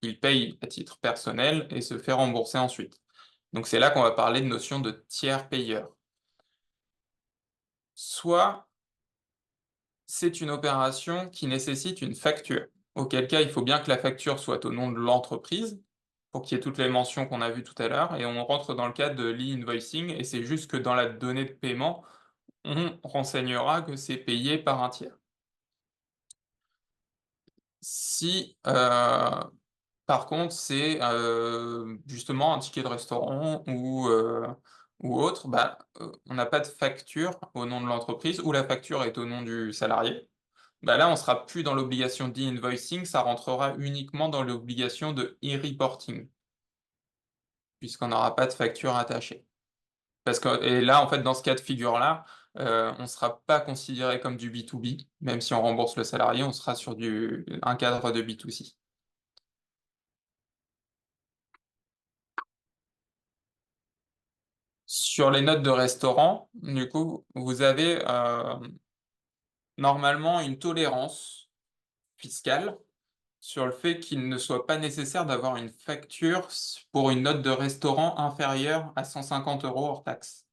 Il paye à titre personnel et se fait rembourser ensuite. Donc c'est là qu'on va parler de notion de tiers payeur. Soit c'est une opération qui nécessite une facture, auquel cas il faut bien que la facture soit au nom de l'entreprise, pour qu'il y ait toutes les mentions qu'on a vues tout à l'heure, et on rentre dans le cadre de l'e-invoicing, et c'est juste que dans la donnée de paiement, on renseignera que c'est payé par un tiers. Si par contre c'est justement un ticket de restaurant ou autre, bah, on n'a pas de facture au nom de l'entreprise, ou la facture est au nom du salarié. Bah là, on sera plus dans l'obligation d'e-invoicing, ça rentrera uniquement dans l'obligation de e-reporting, puisqu'on n'aura pas de facture attachée. Et là, en fait, dans ce cas de figure-là, on ne sera pas considéré comme du B2B, même si on rembourse le salarié, on sera sur un cadre de B2C. Sur les notes de restaurant, du coup, vous avez normalement une tolérance fiscale sur le fait qu'il ne soit pas nécessaire d'avoir une facture pour une note de restaurant inférieure à 150 € hors taxe.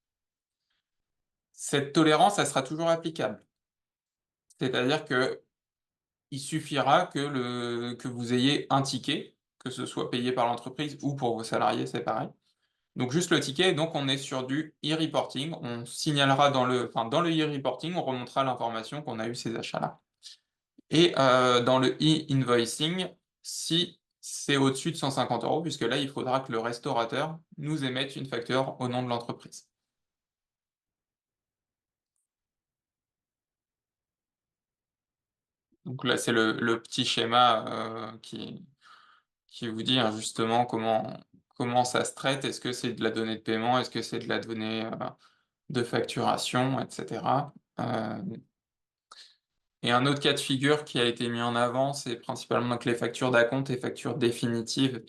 Cette tolérance, elle sera toujours applicable. C'est-à-dire que il suffira que vous ayez un ticket, que ce soit payé par l'entreprise ou pour vos salariés, c'est pareil. Donc juste le ticket, donc on est sur du e-reporting. On signalera dans le e-reporting, on remontera l'information qu'on a eu ces achats-là. Et dans le e-invoicing, si c'est au-dessus de 150 €, puisque là, il faudra que le restaurateur nous émette une facture au nom de l'entreprise. Donc là, c'est le petit schéma qui vous dit hein, justement comment ça se traite. Est-ce que c'est de la donnée de paiement? Est-ce que c'est de la donnée de facturation, etc. Et un autre cas de figure qui a été mis en avant, c'est principalement donc, les factures d'acompte et factures définitives.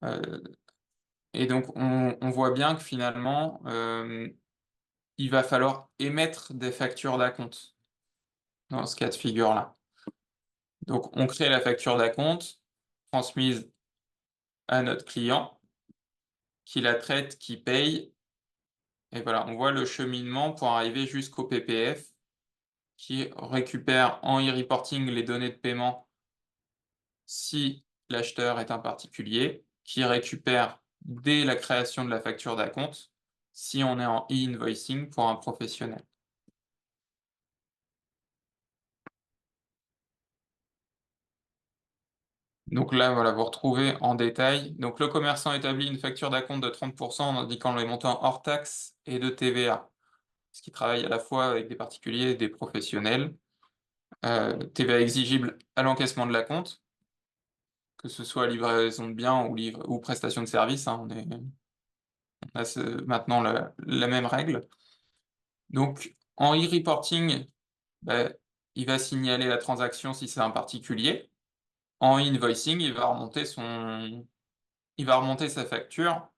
Euh, et donc, on voit bien que finalement, il va falloir émettre des factures d'acompte dans ce cas de figure-là. Donc, on crée la facture d'acompte transmise à notre client, qui la traite, qui paye. Et voilà, on voit le cheminement pour arriver jusqu'au PPF qui récupère en e-reporting les données de paiement si l'acheteur est un particulier, qui récupère dès la création de la facture d'acompte si on est en e-invoicing pour un professionnel. Donc là, voilà, vous retrouvez en détail. Donc le commerçant établit une facture d'acompte de 30% en indiquant les montants hors taxes et de TVA, ce qui travaille à la fois avec des particuliers et des professionnels. TVA exigible à l'encaissement de l'acompte, que ce soit livraison de biens ou prestation de services, hein, on a maintenant la même règle. Donc en e-reporting, bah, il va signaler la transaction si c'est un particulier. En invoicing, il va remonter sa facture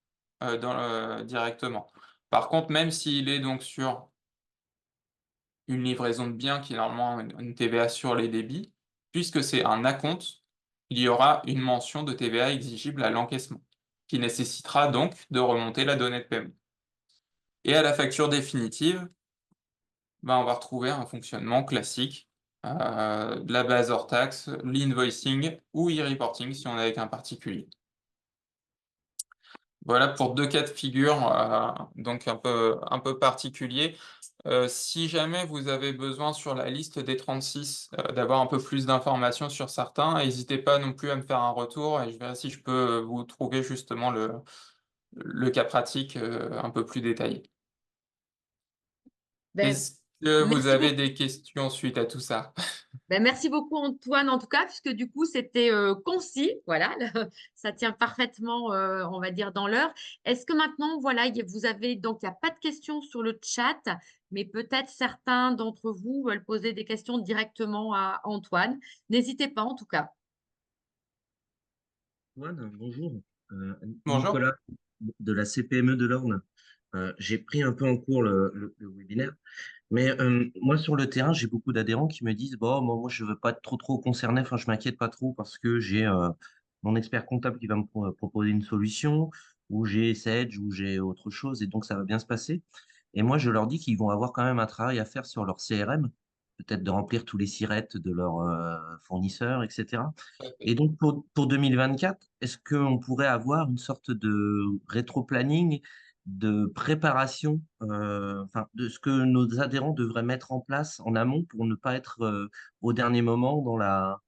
directement. Par contre, même s'il est donc sur une livraison de biens qui est normalement une TVA sur les débits, puisque c'est un acompte, il y aura une mention de TVA exigible à l'encaissement, qui nécessitera donc de remonter la donnée de paiement. Et à la facture définitive, ben, on va retrouver un fonctionnement classique, de la base hors taxe, l'invoicing ou e-reporting si on est avec un particulier. Voilà pour 2 cas de figure, donc un peu particuliers. Si jamais vous avez besoin sur la liste des 36, d'avoir un peu plus d'informations sur certains, n'hésitez pas non plus à me faire un retour et je verrai si je peux vous trouver justement le cas pratique, un peu plus détaillé. Ben, Est-ce que vous merci avez beaucoup. des questions suite à tout ça? Ben, merci beaucoup Antoine en tout cas, puisque du coup c'était concis, voilà, ça tient parfaitement, on va dire, dans l'heure. Est-ce que maintenant, voilà, vous avez, donc il n'y a pas de questions sur le chat, mais peut-être certains d'entre vous veulent poser des questions directement à Antoine. N'hésitez pas en tout cas. Antoine, bonjour. Bonjour. Nicolas de la CPME de l'Orne. J'ai pris un peu en cours le webinaire, mais moi sur le terrain, j'ai beaucoup d'adhérents qui me disent bon, moi je veux pas être trop concerné, enfin je m'inquiète pas trop parce que j'ai mon expert comptable qui va me proposer une solution, ou j'ai Sage, ou j'ai autre chose, et donc ça va bien se passer. Et moi je leur dis qu'ils vont avoir quand même un travail à faire sur leur CRM, peut-être de remplir tous les sirettes de leurs fournisseurs, etc. Et donc, pour 2024, est-ce qu'on pourrait avoir une sorte de rétro-planning, de préparation, enfin, de ce que nos adhérents devraient mettre en place en amont pour ne pas être au dernier moment on va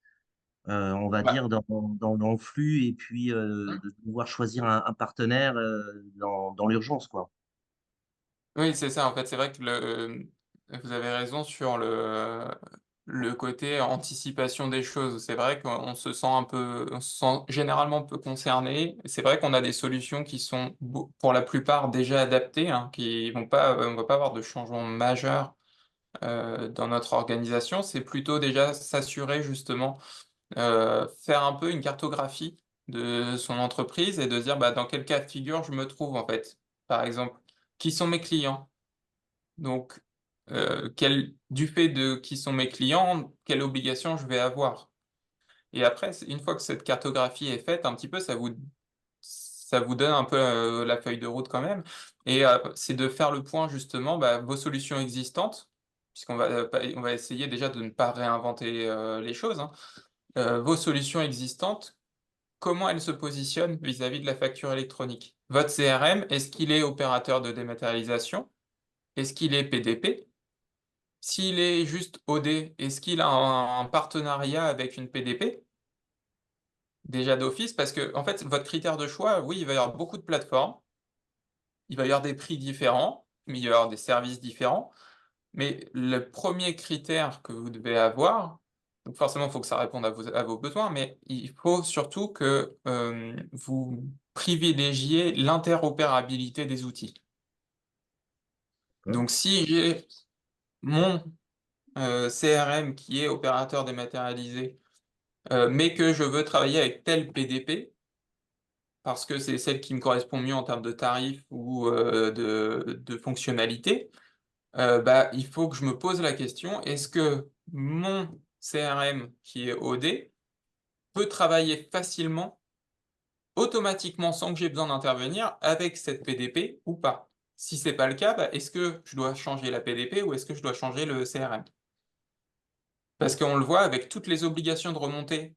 Ouais. dire, dans le flux, et puis de devoir choisir un partenaire dans l'urgence, quoi. Oui, c'est ça, en fait, c'est vrai que vous avez raison sur le côté anticipation des choses. C'est vrai qu'on se sent on se sent généralement peu concerné. C'est vrai qu'on a des solutions qui sont pour la plupart déjà adaptées, hein, qui vont pas, on va pas avoir de changement majeur dans notre organisation. C'est plutôt déjà s'assurer justement, faire un peu une cartographie de son entreprise et de se dire bah, dans quel cas de figure je me trouve en fait. Par exemple, qui sont mes clients? Donc, du fait de qui sont mes clients, quelle obligation je vais avoir? Et après, une fois que cette cartographie est faite, un petit peu, ça vous donne un peu la feuille de route quand même. Et c'est de faire le point justement, bah, vos solutions existantes, puisqu'on va, on va essayer déjà de ne pas réinventer les choses, hein. Vos solutions existantes, comment elles se positionnent vis-à-vis de la facture électronique? Votre CRM, est-ce qu'il est opérateur de dématérialisation? Est-ce qu'il est PDP? S'il est juste OD, est-ce qu'il a un partenariat avec une PDP? Déjà d'office, parce que en fait, votre critère de choix, oui, il va y avoir beaucoup de plateformes, il va y avoir des prix différents, mais il va y avoir des services différents. Mais le premier critère que vous devez avoir, donc forcément, il faut que ça réponde à vos besoins, mais il faut surtout que vous privilégiez l'interopérabilité des outils. D'accord. Donc, si j'ai mon CRM qui est opérateur dématérialisé, mais que je veux travailler avec tel PDP, parce que c'est celle qui me correspond mieux en termes de tarifs ou de fonctionnalités, bah, il faut que je me pose la question, est-ce que mon CRM qui est OD peut travailler facilement, automatiquement, sans que j'ai besoin d'intervenir avec cette PDP ou pas? Si c'est pas le cas, bah, est-ce que je dois changer la PDP ou est-ce que je dois changer le CRM? Parce qu'on le voit avec toutes les obligations de remonter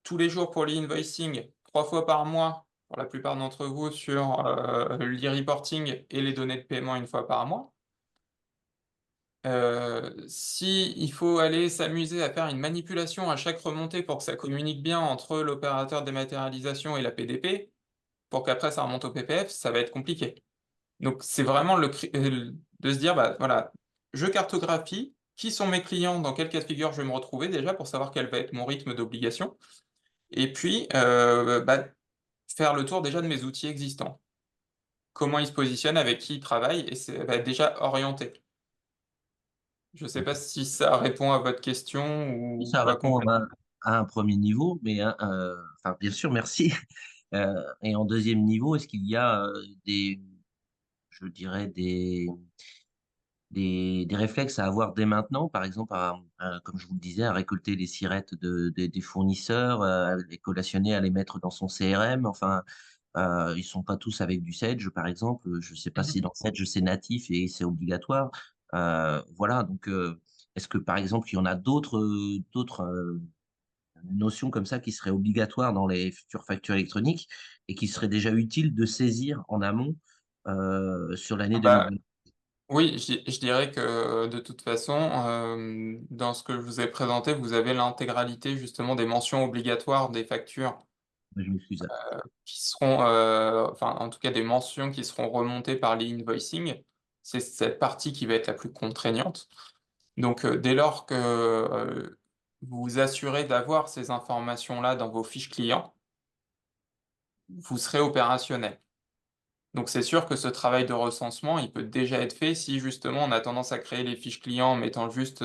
tous les jours pour l'e-invoicing, 3 fois par mois pour la plupart d'entre vous sur l'e-reporting et les données de paiement une fois par mois. Si il faut aller s'amuser à faire une manipulation à chaque remontée pour que ça communique bien entre l'opérateur de dématérialisation et la PDP, pour qu'après ça remonte au PPF, ça va être compliqué. Donc c'est vraiment de se dire, bah voilà, je cartographie qui sont mes clients, dans quel cas de figure je vais me retrouver déjà pour savoir quel va être mon rythme d'obligation, et puis bah, faire le tour déjà de mes outils existants. Comment ils se positionnent, avec qui ils travaillent, et ça va être déjà orienté. Je ne sais pas si ça répond à votre question Et ou ça pas répond complètement. à un premier niveau, mais enfin, bien sûr, merci. Et en deuxième niveau, est-ce qu'il y a je dirais, des réflexes à avoir dès maintenant, par exemple, comme je vous le disais, à récolter les sirettes des fournisseurs, à les collationner, à les mettre dans son CRM. Enfin, ils sont pas tous avec du Sage, par exemple. Je ne sais pas si Mhm. dans Sage c'est natif et c'est obligatoire. Voilà. Donc, est-ce que, par exemple, il y en a d'autres notions comme ça qui seraient obligatoires dans les futures factures électroniques et qui seraient déjà utiles de saisir en amont sur l'année Ah bah, 2020? oui, je dirais que de toute façon, dans ce que je vous ai présenté, vous avez l'intégralité justement des mentions obligatoires des factures Je m'excuse. qui seront, enfin en tout cas des mentions qui seront remontées par l'e-invoicing. C'est cette partie qui va être la plus contraignante. Donc dès lors que vous vous assurez d'avoir ces informations-là dans vos fiches clients, vous serez opérationnel. Donc c'est sûr que ce travail de recensement, il peut déjà être fait si justement on a tendance à créer les fiches clients en mettant juste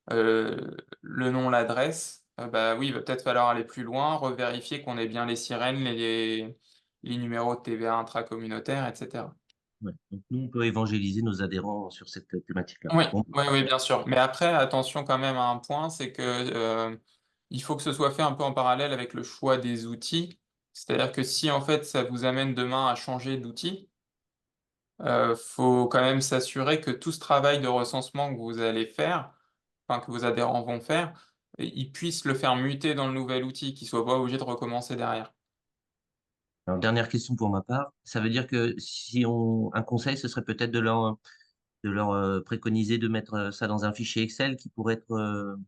le nom, l'adresse. Bah oui, il va peut-être falloir aller plus loin, revérifier qu'on ait bien les sirènes, les numéros de TVA intracommunautaires, etc. Ouais. Donc, nous, on peut évangéliser nos adhérents sur cette thématique-là. Oui, Bon, oui, oui, bien sûr. Mais après, attention quand même à un point, c'est que il faut que ce soit fait un peu en parallèle avec le choix des outils. C'est-à-dire que si en fait ça vous amène demain à changer d'outil, faut quand même s'assurer que tout ce travail de recensement que vous allez faire, enfin que vos adhérents vont faire, ils puissent le faire muter dans le nouvel outil, qu'ils soient pas obligés de recommencer derrière. alors, dernière question pour ma part. Ça veut dire que si un conseil, ce serait peut-être de leur préconiser de mettre ça dans un fichier Excel qui pourrait être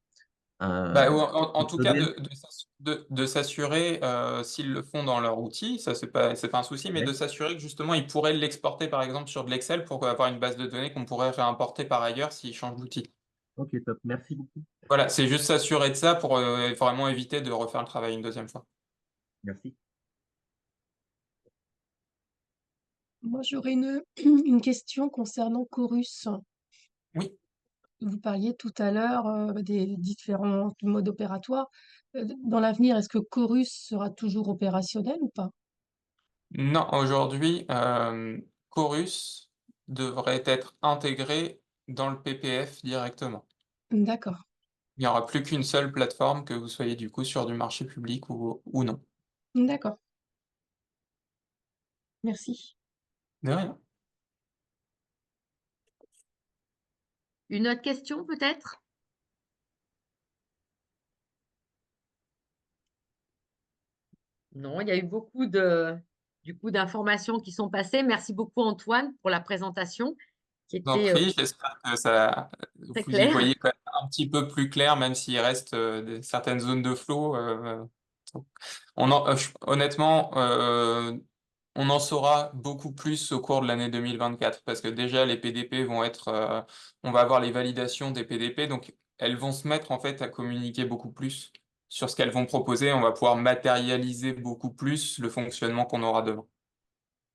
Bah, euh, ou en tout cas, uploadé. de s'assurer, s'ils le font dans leur outil, ça c'est pas un souci, mais de Ouais. s'assurer que justement ils pourraient l'exporter par exemple sur de l'Excel pour avoir une base de données qu'on pourrait réimporter par ailleurs s'ils changent d'outil. Ok, top. Merci beaucoup. Voilà, c'est juste s'assurer de ça pour vraiment éviter de refaire le travail une deuxième fois. Merci. Moi, j'aurais une question concernant Chorus. Oui. Vous parliez tout à l'heure des différents modes opératoires. Dans l'avenir, est-ce que Chorus sera toujours opérationnel ou pas? Non, aujourd'hui, Chorus devrait être intégré dans le PPF directement. D'accord, Il n'y aura plus qu'une seule plateforme, que vous soyez du coup sur du marché public ou non. d'accord. Merci. De rien. Une autre question peut-être? Non, il y a eu beaucoup du coup, d'informations qui sont passées. Merci beaucoup Antoine pour la présentation qui Je vous en était prie, j'espère que très vous y claire. voyez quand même un petit peu plus clair, même s'il reste certaines zones de flou. Honnêtement, on en saura beaucoup plus au cours de l'année 2024 parce que déjà les PDP vont être, on va avoir les validations des PDP, donc elles vont se mettre en fait à communiquer beaucoup plus sur ce qu'elles vont proposer. On va pouvoir matérialiser beaucoup plus le fonctionnement qu'on aura demain.